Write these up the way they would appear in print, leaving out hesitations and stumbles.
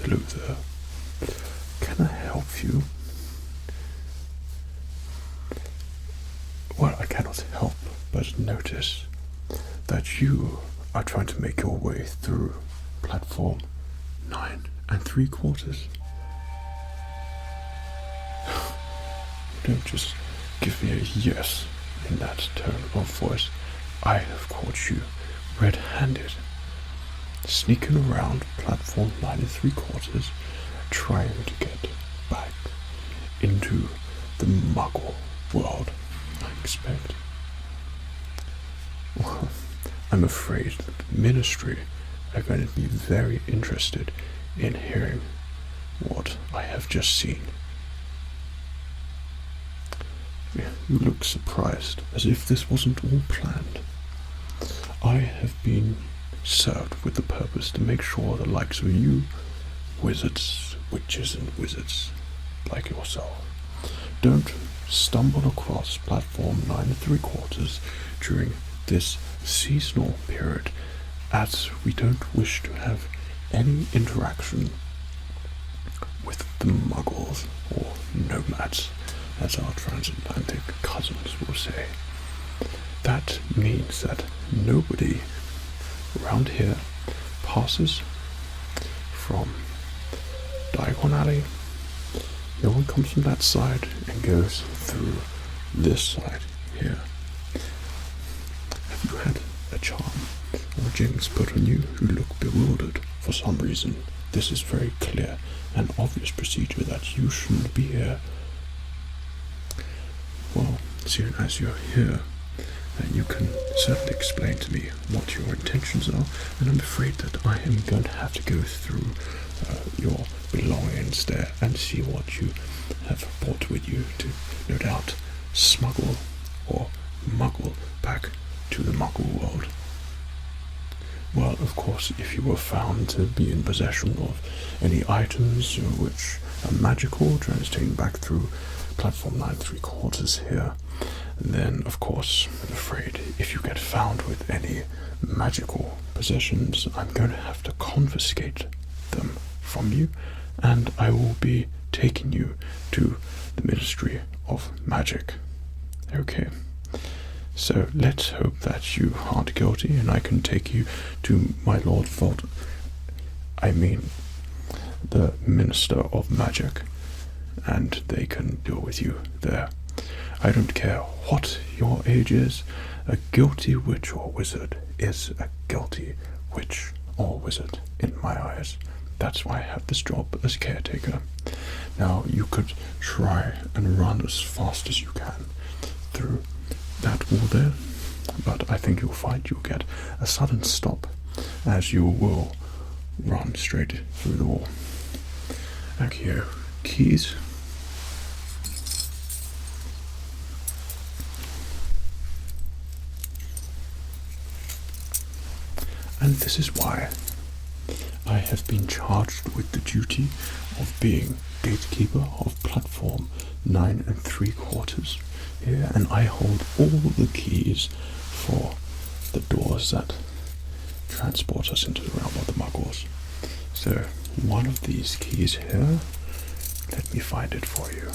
Hello there. Can I help you? Well, I cannot help but notice that you are trying to make your way through platform 9 3/4. Don't just give me a yes in that tone of voice. I have caught you red-handed, sneaking around platform 9 3/4, trying to get back into the Muggle world, I expect. Well, I'm afraid that the Ministry are going to be very interested in hearing what I have just seen. You look surprised, as if this wasn't all planned. I have been served with the purpose to make sure the likes of you, wizards, witches and wizards like yourself, don't stumble across platform 9 3/4 during this seasonal period, as we don't wish to have any interaction with the Muggles, or nomads, as our transatlantic cousins will say. That means that nobody around here passes from Diagon Alley. No one comes from that side and goes through this side here. Have you had a charm or Jinx put on you who look bewildered for some reason? This is very clear and obvious procedure that you shouldn't be here. Well, soon as you're here, you can certainly explain to me what your intentions are, and I'm afraid that I am going to have to go through your belongings there and see what you have brought with you to, no doubt, smuggle or muggle back to the Muggle world. Well, of course, if you were found to be in possession of any items which are magical, translating back through platform 9 3/4 here, then of course, I'm afraid if you get found with any magical possessions, I'm going to have to confiscate them from you, and I will be taking you to the Ministry of Magic. Okay. So let's hope that you aren't guilty and I can take you to my Lord the Minister of Magic, and they can deal with you there. I don't care what your age is, a guilty witch or wizard is a guilty witch or wizard in my eyes. That's why I have this job as caretaker. Now, you could try and run as fast as you can through that wall there, but I think you'll find you'll get a sudden stop as you will run straight through the wall. Accio keys. And this is why I have been charged with the duty of being gatekeeper of platform 9 3/4 here, and I hold all the keys for the doors that transport us into the realm of the Muggles. So one of these keys here, let me find it for you.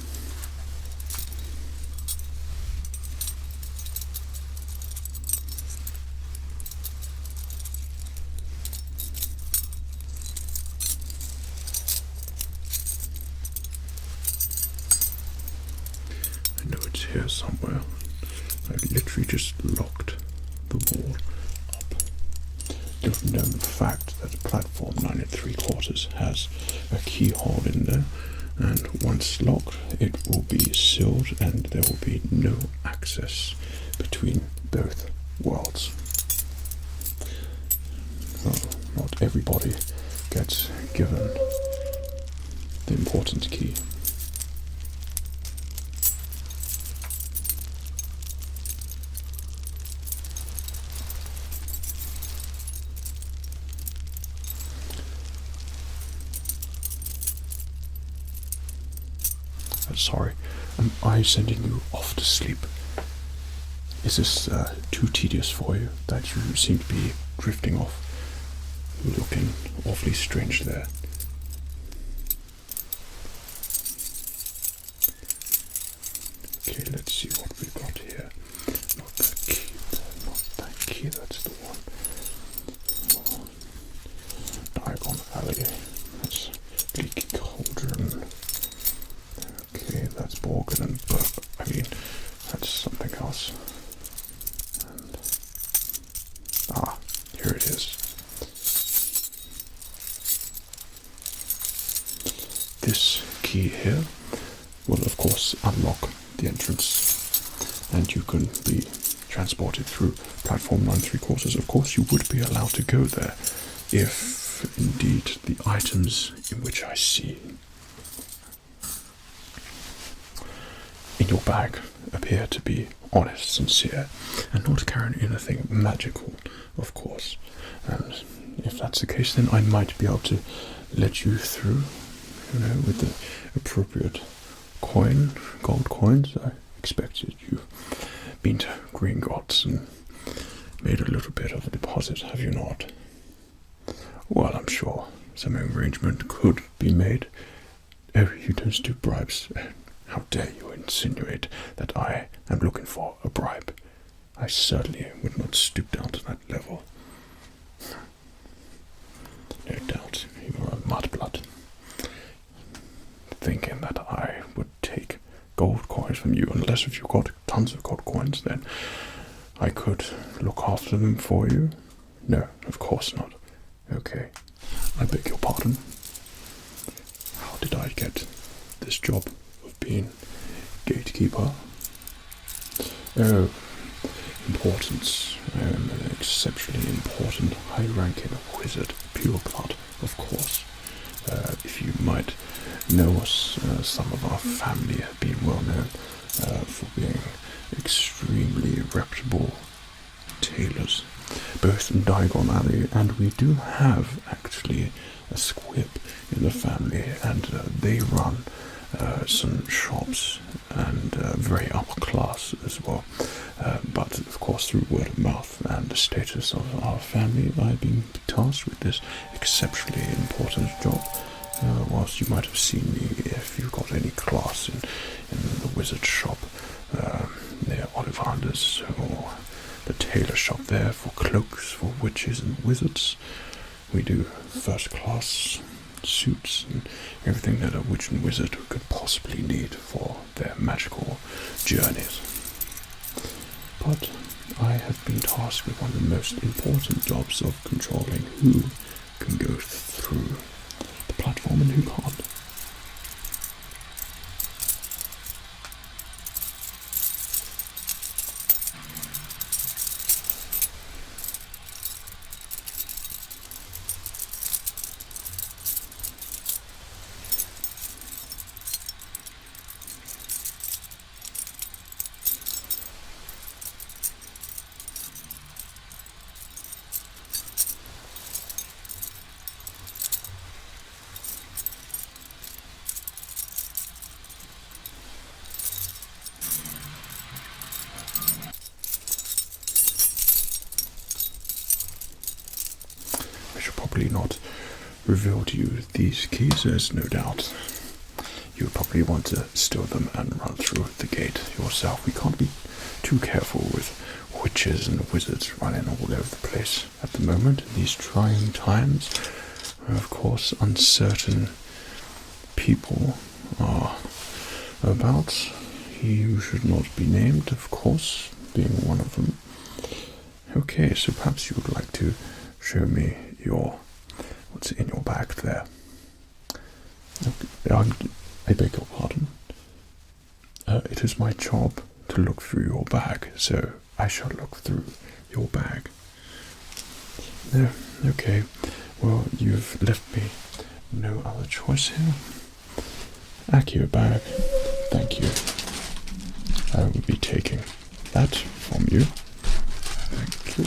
Here somewhere. I literally just locked the wall up. Little known fact that platform 9 3/4 has a keyhole in there, and once locked it will be sealed and there will be no access between both worlds. Well, not everybody gets given the important key. Sorry, am I sending you off to sleep? Is this too tedious for you, that you seem to be drifting off, looking awfully strange there? key, that's the one. Diagon Alley, that's Leaky Cauldron. Okay, that's Borgin and Burke. I mean, that's something else. And, here it is. This key here will of course unlock the entrance and you can be transported through platform 9 3/4. Of course you would be allowed to go there if indeed the items in which I see in your bag appear to be honest, sincere, and not carrying anything magical, of course. And if that's the case, then I might be able to let you through, with the appropriate gold coins. I expected you've been to Gringotts and made a little bit of a deposit, have you not? Well, I'm sure some arrangement could be made. Oh, you don't do bribes. How dare you insinuate that I am looking for a bribe? I certainly would not stoop down to that level. No doubt you are a mudblood, thinking that I would take gold coins from you, unless if you've got tons of gold coins, then I could look after them for you. No, of course not. Okay, I beg your pardon. How did I get this job of being Gatekeeper? Oh, importance. I am an exceptionally important, high-ranking wizard, pure blood, of course. If you might know us, some of our family have been well known for being extremely reputable tailors, both in Diagon Alley, and we do have actually a squib in the family, and they run some shops, and very upper class as well. But of course, through word of mouth and the status of our family, I've been tasked with this exceptionally important job. Whilst you might have seen me if you've got any class in the wizard shop near Ollivander's, or the tailor shop there for cloaks for witches and wizards. We do first class suits and everything that a witch and wizard could possibly need for their magical journeys. But I have been tasked with one of the most important jobs of controlling who can go through the platform and who can't. Not reveal to you these keys, as no doubt you would probably want to steal them and run through the gate yourself. We can't be too careful with witches and wizards running all over the place at the moment in these trying times, where of course uncertain people are about. He who should not be named, of course, being one of them. Okay, so perhaps you would like to show me what's in your bag there. I beg your pardon. It is my job to look through your bag, so I shall look through your bag. No, okay. Well, you've left me no other choice here. Accurate bag. Thank you. I will be taking that from you. Thank you.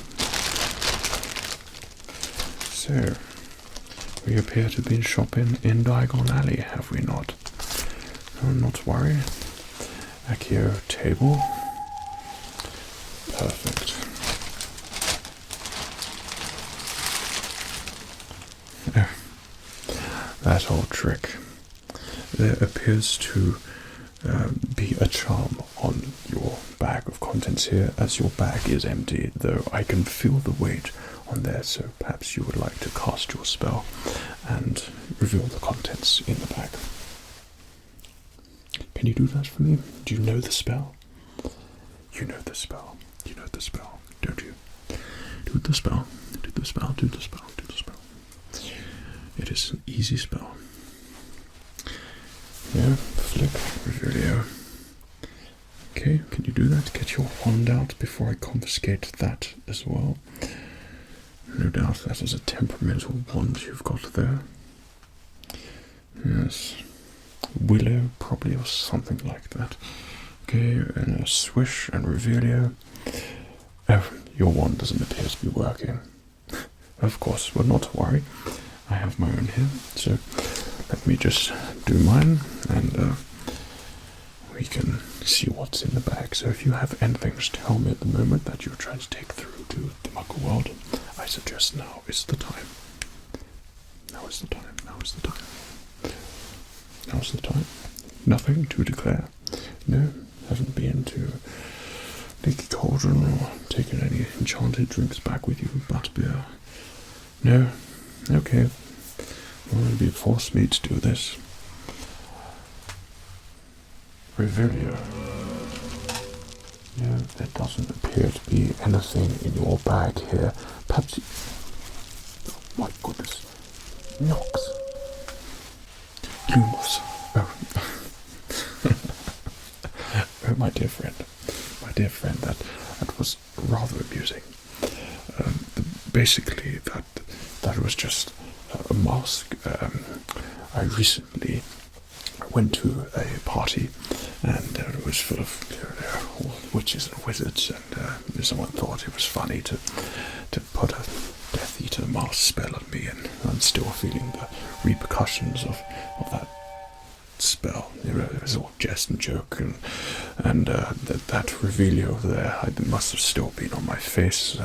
So, we appear to have been shopping in Diagon Alley, have we not? No, not to worry. Accio table. Perfect. That old trick. There appears to be a charm on your bag of coins. contents here, as your bag is empty, though I can feel the weight on there, so perhaps you would like to cast your spell and reveal the contents in the bag. Can you do that for me? Do you know the spell? You know the spell. You know the spell, don't you? Do the spell. Do the spell. Do the spell. Do the spell. It is an easy spell. Yeah, flick, Refillion. Okay, can you do that? Get your wand out before I confiscate that as well. No doubt that is a temperamental wand you've got there. Yes. Willow, probably, or something like that. Okay, and a swish and Refillion. Oh, your wand doesn't appear to be working. Of course, well, not to worry. I have my own here, so let me just do mine, and we can see what's in the bag. So if you have anything to tell me at the moment that you're trying to take through to the Muggle world, I suggest now is the time. Now is the time. Now is the time. Now's the time. Nothing to declare. No, haven't been to Leaky Cauldron or taken any enchanted drinks back with you, but beer. No. Okay. Well, it'll be forced me to do this. Refillion. No, there doesn't appear to be anything in your bag here. Perhaps you... Oh my goodness. Nox. Lumos. Oh. Oh, my dear friend. My dear friend, that was rather amusing. Basically, that was just a mask. I recently went to a party, and it was full of all witches and wizards, and someone thought it was funny to put a Death Eater mask spell on me, and I'm still feeling the repercussions of that spell. It was all jest and joke, and that Refillion there, it must have still been on my face.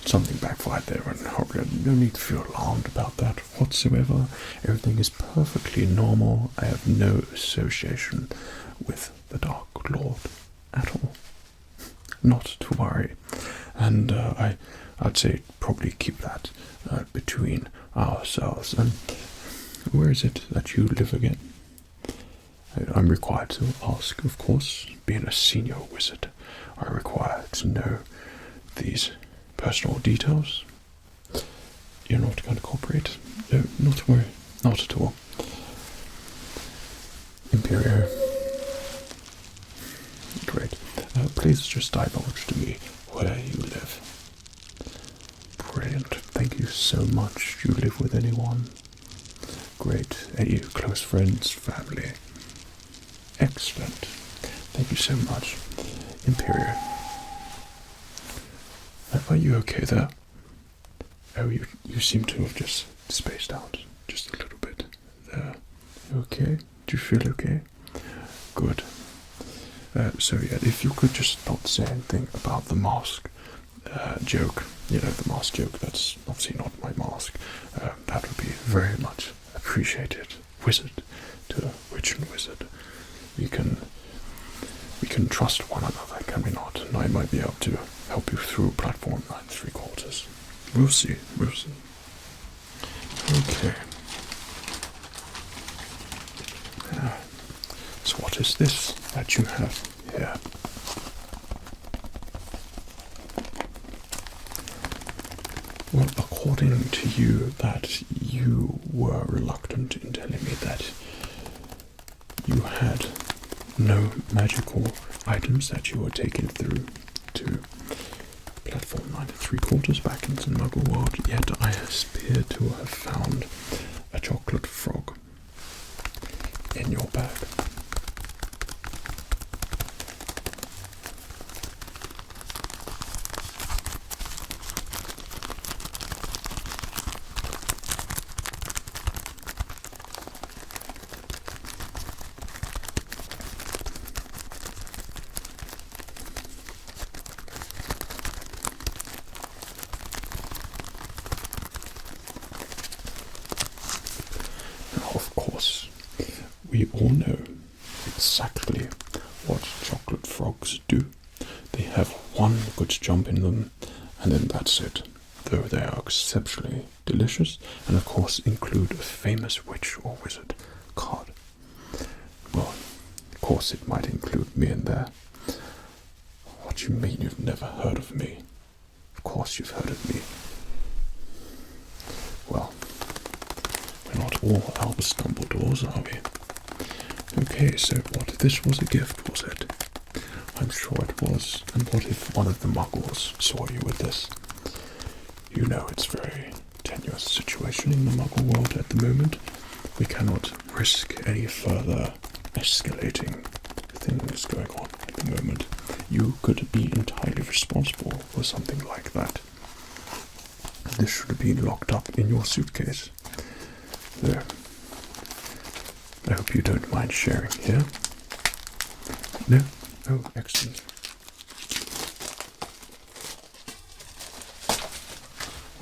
Something backfired there, and no need to feel alarmed about that whatsoever. Everything is perfectly normal. I have no association with the Dark Lord at all. Not to worry. And I'd say probably keep that between ourselves. And where is it that you live again? I'm required to ask, of course. Being a senior wizard, I'm required to know these personal details. You're not going to cooperate? No, not to worry. Not at all. Imperio. Great. Please just divulge to me where you live. Brilliant. Thank you so much. Do you live with anyone? Great. Any close friends, family? Excellent. Thank you so much. Imperio. Are you okay there? Oh, you seem to have just spaced out just a little bit there. You okay? Do you feel okay? Good. So yeah, if you could just not say anything about the mask joke. You know, the mask joke, that's obviously not my mask. That would be very much appreciated. Wizard to witch and wizard. We can trust one another, can we not? And I might be able to help you through platform 9 3/4. We'll see. We'll see. Okay. So what is this that you have here? Well, according to you, that you were reluctant in telling me that you had no magical items that you were taking through to platform 9 3/4 back into the Muggle world, yet I appear to have found a chocolate frog in your bag. Of course, we all know exactly what chocolate frogs do. They have one good jump in them, and then that's it. Though they are exceptionally delicious, and of course include a famous witch or wizard card. Well, of course it might include me in there. What do you mean you've never heard of me? Of course you've heard of me. Well, we're not all Albus Dumbledores, are we? Okay, so what? This was a gift, was it? I'm sure it was. And what if one of the Muggles saw you with this? You know it's a very tenuous situation in the Muggle world at the moment. We cannot risk any further escalating things going on at the moment. You could be entirely responsible for something like that. This should have been locked up in your suitcase. There. I hope you don't mind sharing here. No? Oh, excellent.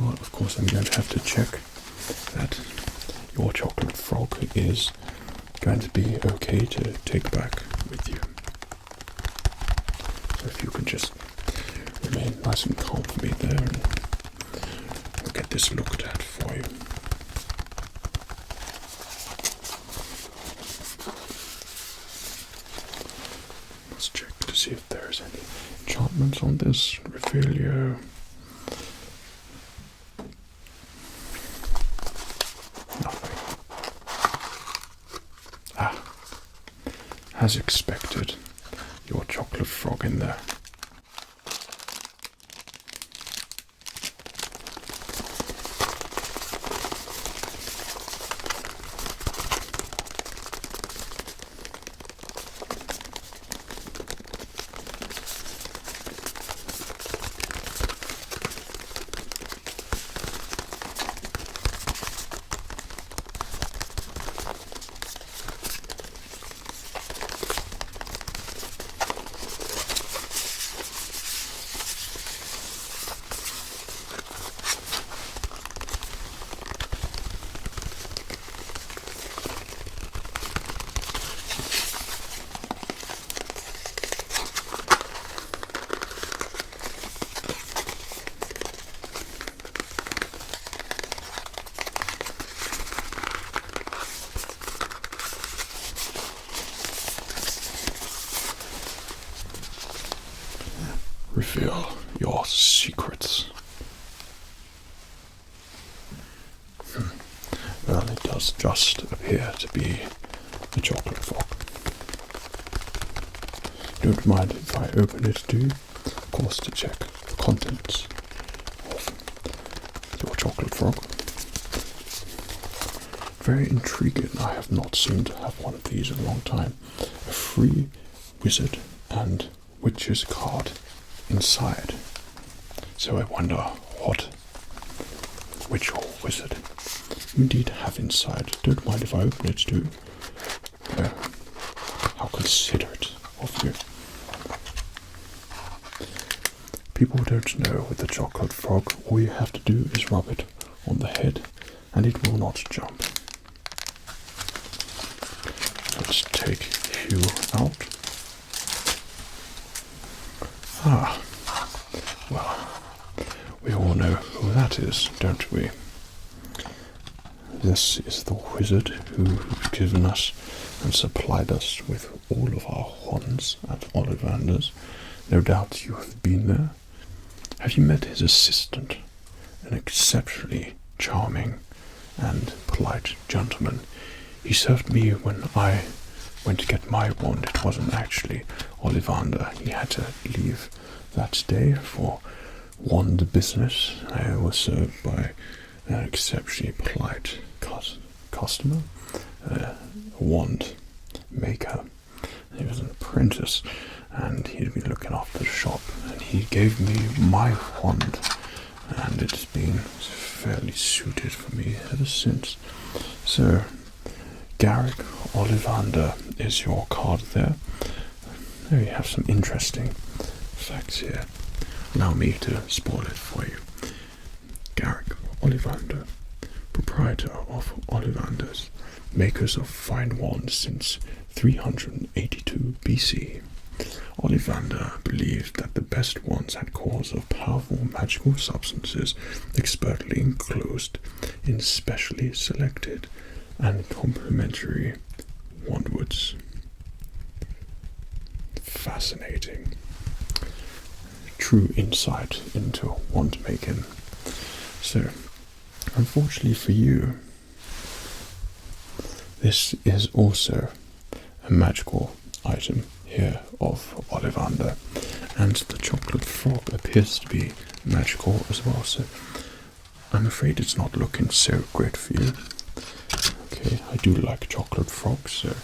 Well, of course I'm going to have to check that your chocolate frog is going to be okay to take back with you. So if you can just remain nice and calm for me there, and we'll get this looked at for you. Let's check to see if there's any enchantments on this. Refillion. As expected, your chocolate frog in there. Reveal your secrets. Well, it does just appear to be a chocolate frog. Don't mind if I open it too, of course, to check the contents of your chocolate frog. Very intriguing. I have not seemed to have one of these in a long time. A free wizard and witch's card inside. So I wonder what witch or wizard you indeed have inside. Don't mind if I open it too. How considerate of you. People don't know with the chocolate frog, all you have to do is rub it on the head and it will not jump. Let's take Hugh out. Well, we all know who that is, don't we? This is the wizard who's given us and supplied us with all of our wands at Ollivander's. No doubt you have been there. Have you met his assistant? An exceptionally charming and polite gentleman. He served me when I went to get my wand. It wasn't actually Ollivander. He had to leave that day for wand business. I was served by an exceptionally polite customer, a wand maker. He was an apprentice and he'd been looking after the shop, and he gave me my wand, and it's been fairly suited for me ever since. So Garrick Ollivander is your card there. There you have some interesting facts here. Allow me to spoil it for you. Garrick Ollivander, proprietor of Ollivander's, makers of fine wands since 382 BC. Ollivander believed that the best ones had cores of powerful magical substances expertly enclosed in specially selected and complementary wandwoods. Fascinating. True insight into wand making. So, unfortunately for you, this is also a magical item here of Ollivander, and the chocolate frog appears to be magical as well, so I'm afraid it's not looking so great for you. Okay, I do like chocolate frogs, so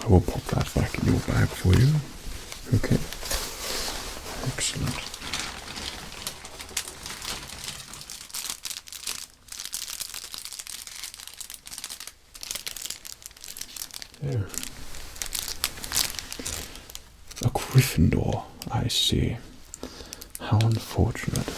I will pop that back in your bag for you. Okay, excellent. There. A Gryffindor, I see. How unfortunate.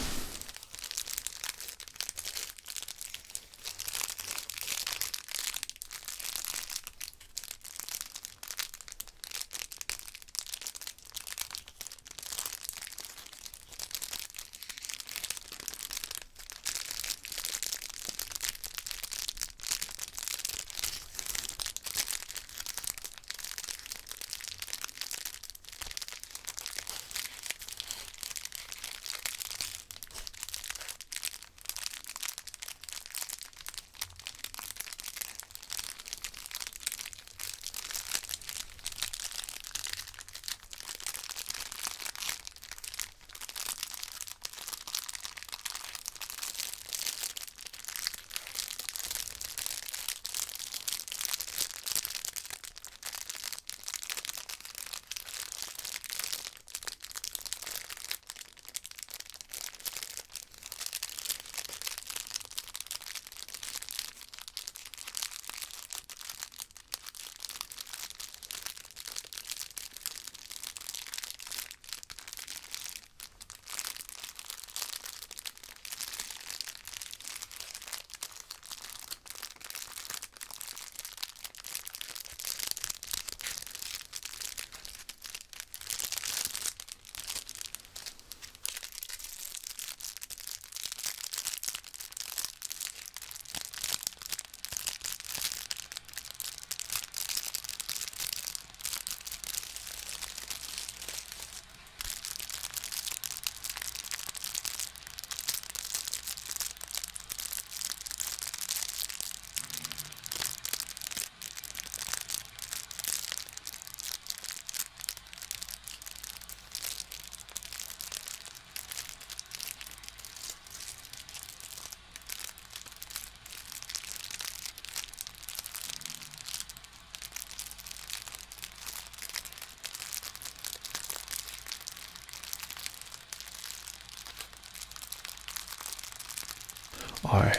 I,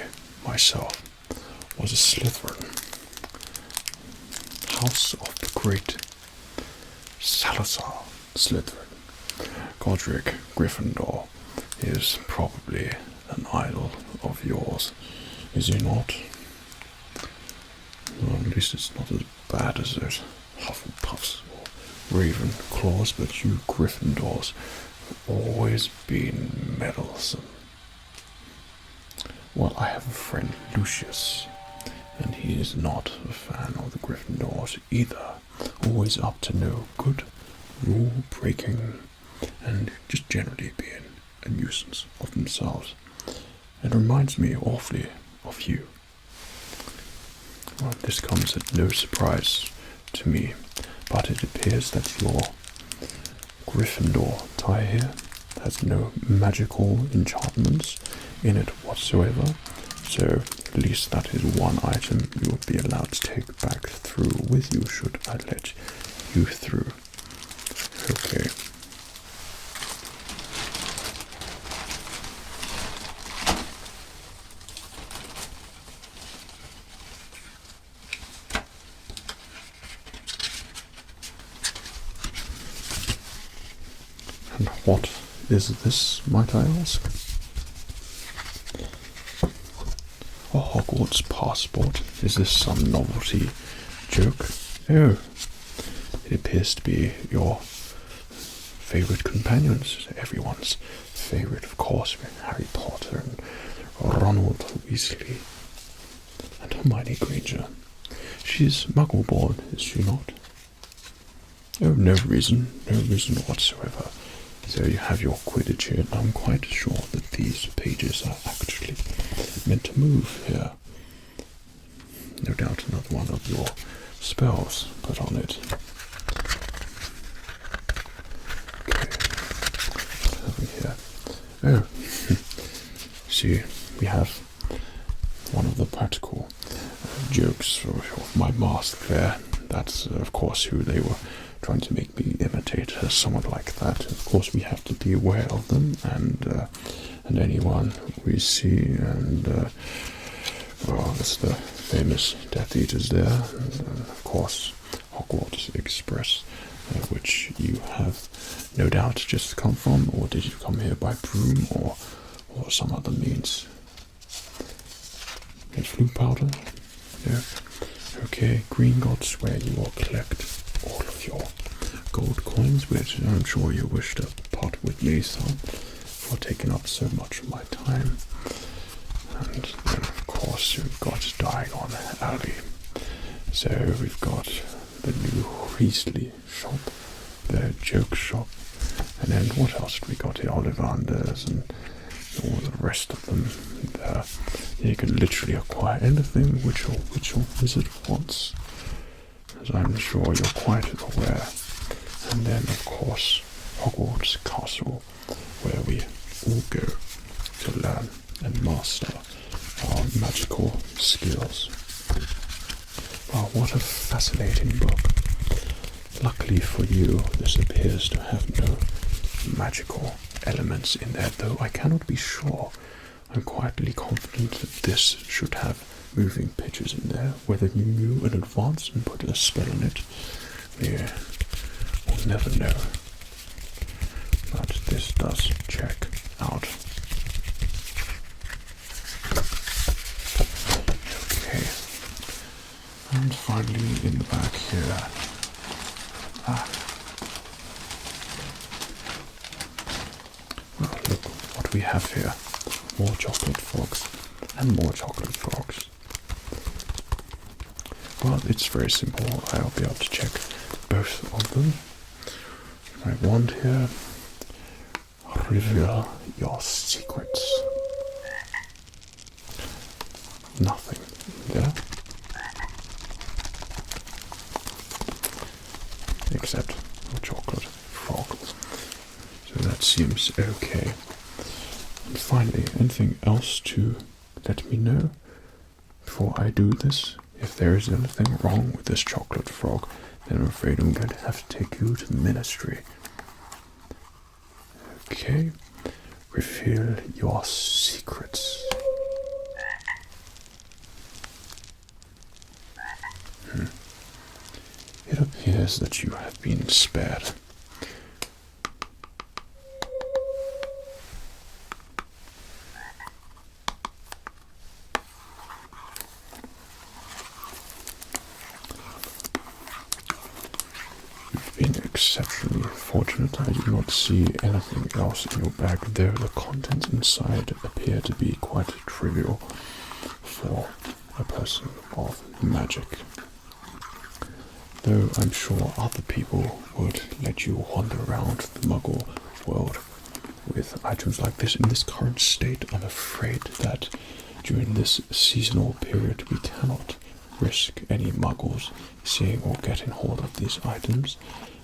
myself, was a Slytherin. House of the great Salazar Slytherin. Godric Gryffindor is probably an idol of yours, is he not? Well, at least it's not as bad as those Hufflepuffs or Ravenclaws, but you Gryffindors have always been meddlesome. Well, I have a friend, Lucius, and he is not a fan of the Gryffindors either. Always up to no good, rule-breaking, and just generally being a nuisance of themselves. It reminds me awfully of you. Well, this comes at no surprise to me, but it appears that your Gryffindor tie here has no magical enchantments in it whatsoever, so at least that is one item you would be allowed to take back through with you should I let you through. Okay. And what is this, might I ask? Hogwarts Passport. Is this some novelty joke? Oh, it appears to be your favorite companions. Everyone's favorite, of course, with Harry Potter and Ronald Weasley and Hermione Granger. She's Muggle-born, is she not? Oh, no reason whatsoever. So you have your Quidditch here, and I'm quite sure that these pages are actually meant to move here. No doubt another one of your spells put on it. Okay, here. Oh, see, we have one of the practical jokes of my mask there. That's, of course, who they were trying to make me imitate, someone like that. Of course, we have to be aware of them, and anyone we see, and well, that's the famous Death Eaters there, and of course, Hogwarts Express, which you have no doubt just come from, or did you come here by broom, or some other means? It's flue powder? Yeah. Okay, Green Gods, where you will collect all of your gold coins, which I'm sure you wish to part with me, son, for taking up so much of my time. And then, of course, we've got Diagon Alley. So we've got the new Weasley shop, the joke shop, and then what else have we got here? Ollivanders and all the rest of them. You can literally acquire anything which your wizard wants, as I'm sure you're quite aware. And then, of course, Hogwarts Castle, where we all go to learn and master our magical skills. Wow, what a fascinating book. Luckily for you, this appears to have no magical elements in there, though I cannot be sure. I'm quietly confident that this should have moving pictures in there. Whether you knew in advance and put a spell on it, we'll never know. But this does check out. Okay. And finally in the back here. Well, look what we have here. More chocolate frogs and more chocolate frogs. Well, it's very simple. I'll be able to check both of them. My wand here. Reveal your secrets. Nothing there. Except a chocolate frog. So that seems okay. And finally, anything else to let me know before I do this? If there is anything wrong with this chocolate frog, then I'm afraid I'm going to have to take you to the ministry. Okay, reveal your secrets. It appears that you have been spared. Exceptionally fortunate. I do not see anything else in your bag, though the contents inside appear to be quite trivial for a person of magic. Though I'm sure other people would let you wander around the Muggle world with items like this. In this current state, I'm afraid that during this seasonal period we cannot risk any Muggles seeing or getting hold of these items.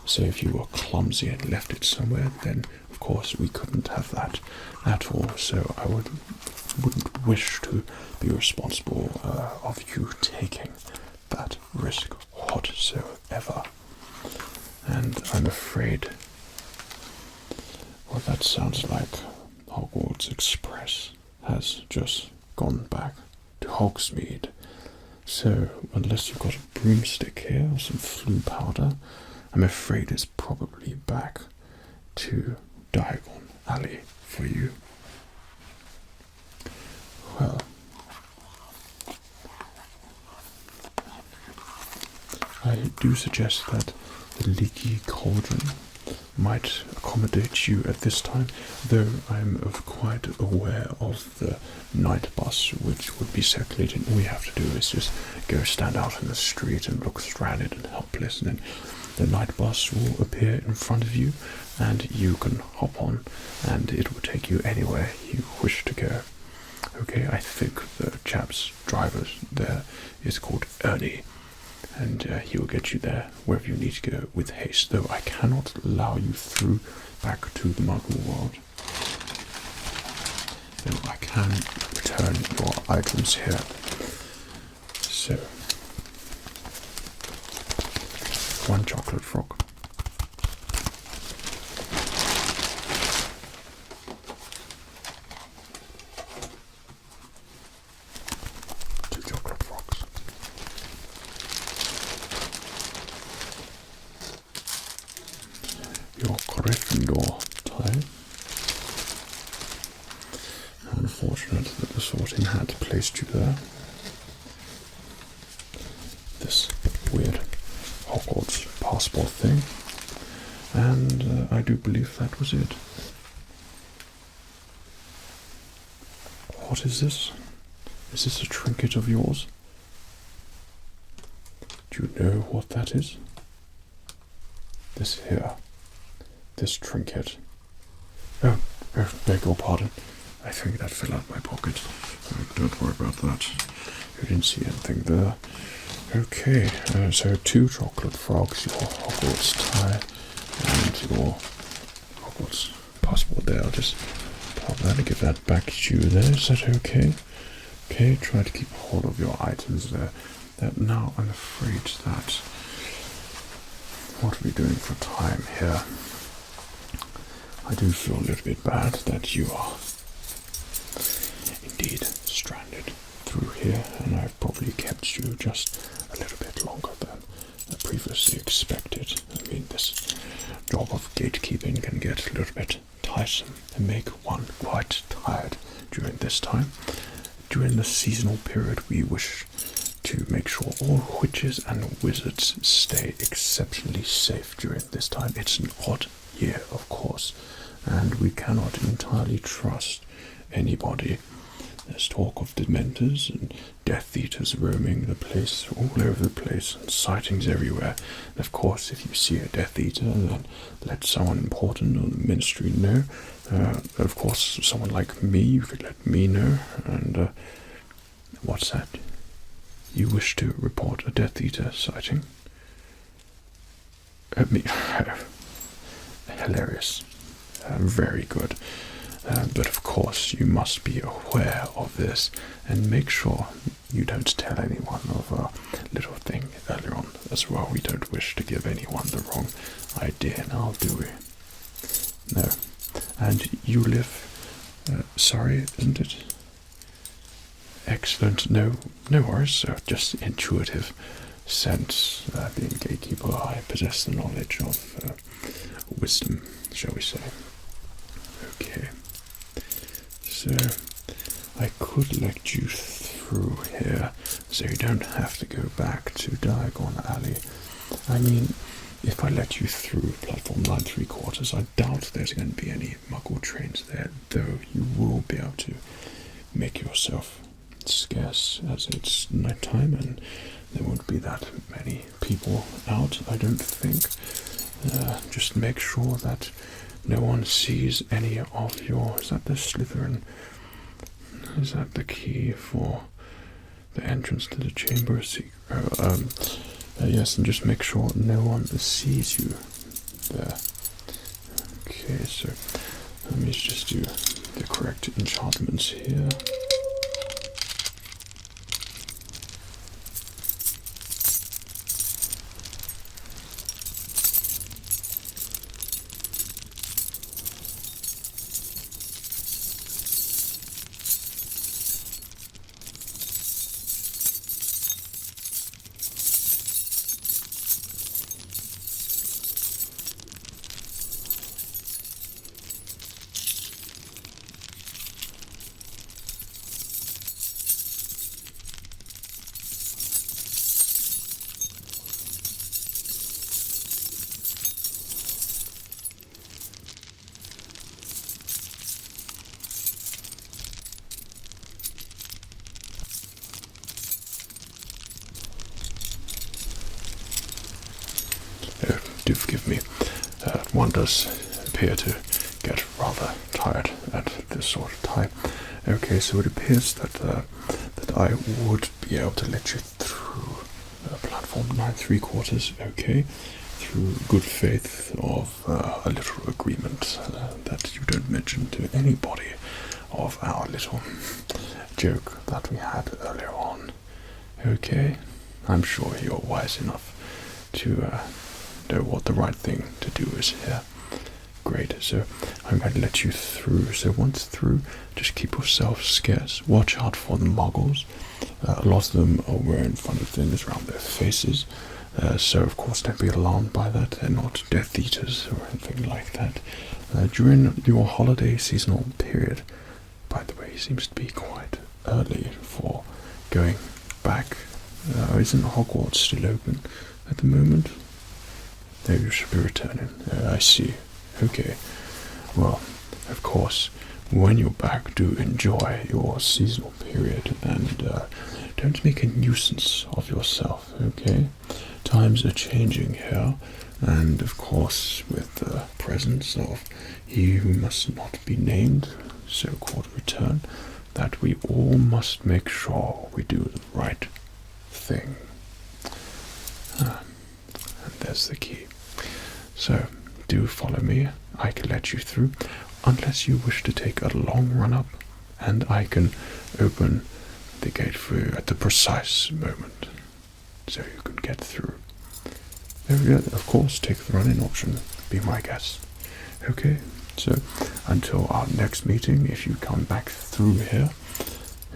So if you were clumsy and left it somewhere, then of course we couldn't have that at all. So I wouldn't wish to be responsible of you taking that risk whatsoever. And I'm afraid, well, that sounds like Hogwarts Express has just gone back to Hogsmeade. So unless you've got a broomstick here or some flue powder, I'm afraid it's probably back to Diagon Alley for you. Well, I do suggest that the leaky cauldron might accommodate you at this time, though I'm quite aware of the night bus which would be circulating. All you have to do is just go stand out in the street and look stranded and helpless, and then the night bus will appear in front of you and you can hop on and it will take you anywhere you wish to go. Okay, I think the chap's driver there is called Ernie, and he will get you there wherever you need to go with haste, though I cannot allow you through back to the Muggle world. Though I can return your items here. So, 1 chocolate frog. 2 chocolate frogs. Your Gryffindor tie. Unfortunate that the sorting hat placed you there. This weird Hogwarts Passport thing, and I do believe that was it. What is this? Is this a trinket of yours? Do you know what that is? This here. This trinket. Oh, beg your pardon. I think that fell out my pocket. Don't worry about that. You didn't see anything there. Okay, so 2 chocolate frogs, your Hogwarts tie, and your Hogwarts passport there. I'll just pop that and give that back to you there. Is that okay? Okay, try to keep hold of your items there. Now I'm afraid that... What are we doing for time here? I do feel a little bit bad that you are indeed stranded through here, and I've probably kept you just a little bit longer than previously expected. I mean, this job of gatekeeping can get a little bit tiresome and make one quite tired during this time. During the seasonal period, we wish to make sure all witches and wizards stay exceptionally safe during this time. It's an odd year, of course, and we cannot entirely trust anybody. There's talk of dementors and Death Eaters roaming the place, all over the place, and sightings everywhere. And of course, if you see a Death Eater, then let someone important on the ministry know. Of course, someone like me, you could let me know. And what's that? You wish to report a Death Eater sighting? Hilarious. Very good. But of course, you must be aware of this and make sure you don't tell anyone of a little thing earlier on as well. We don't wish to give anyone the wrong idea now, do we? No. And you live... Surrey, isn't it? Excellent. No worries. Just intuitive sense. Being Gatekeeper, I possess the knowledge of wisdom, shall we say. Okay. So, I could let you through here, so you don't have to go back to Diagon Alley. I mean, if I let you through platform 9 3/4, I doubt there's going to be any Muggle trains there, though you will be able to make yourself scarce as it's night time and there won't be that many people out, I don't think. Just make sure that no one sees any of your... Is that the Slytherin? Is that the key for the entrance to the Chamber of Secrets? Yes, and just make sure no one sees you there. Okay, so let me just do the correct enchantments here. do forgive me. One does appear to get rather tired at this sort of time. Okay, so it appears that I would be able to let you through platform 9 3/4. Okay, through good faith of a little agreement that you don't mention to anybody of our little joke that we had earlier on. Okay, I'm sure you're wise enough to know what the right thing to do is here. Great, so I'm going to let you through. So once through, just keep yourself scarce. Watch out for the muggles. A lot of them are wearing funny things around their faces. So of course don't be alarmed by that. They're not Death Eaters or anything like that. During your holiday seasonal period, by the way, seems to be quite early for going back. Isn't Hogwarts still open at the moment? No, you should be returning. I see. Okay. Well, of course, when you're back, do enjoy your seasonal period and don't make a nuisance of yourself, okay? Times are changing here, and of course, with the presence of he who must not be named, so-called return, that we all must make sure we do the right thing. And there's the key. So, do follow me. I can let you through, unless you wish to take a long run up, and I can open the gate for you at the precise moment, so you can get through. Of course, take the running option. Be my guest. Okay, so until our next meeting, if you come back through here,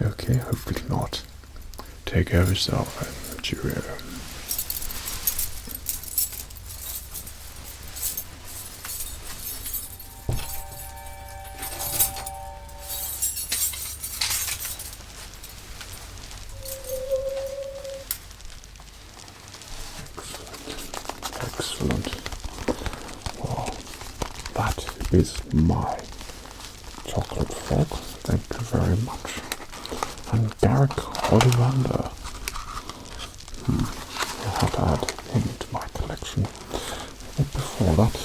okay, hopefully not. Take care of yourself and cheerio. Excellent. Well, that is my chocolate frog. Thank you very much. And Garrick Ollivander. I have to add him to my collection. But before that,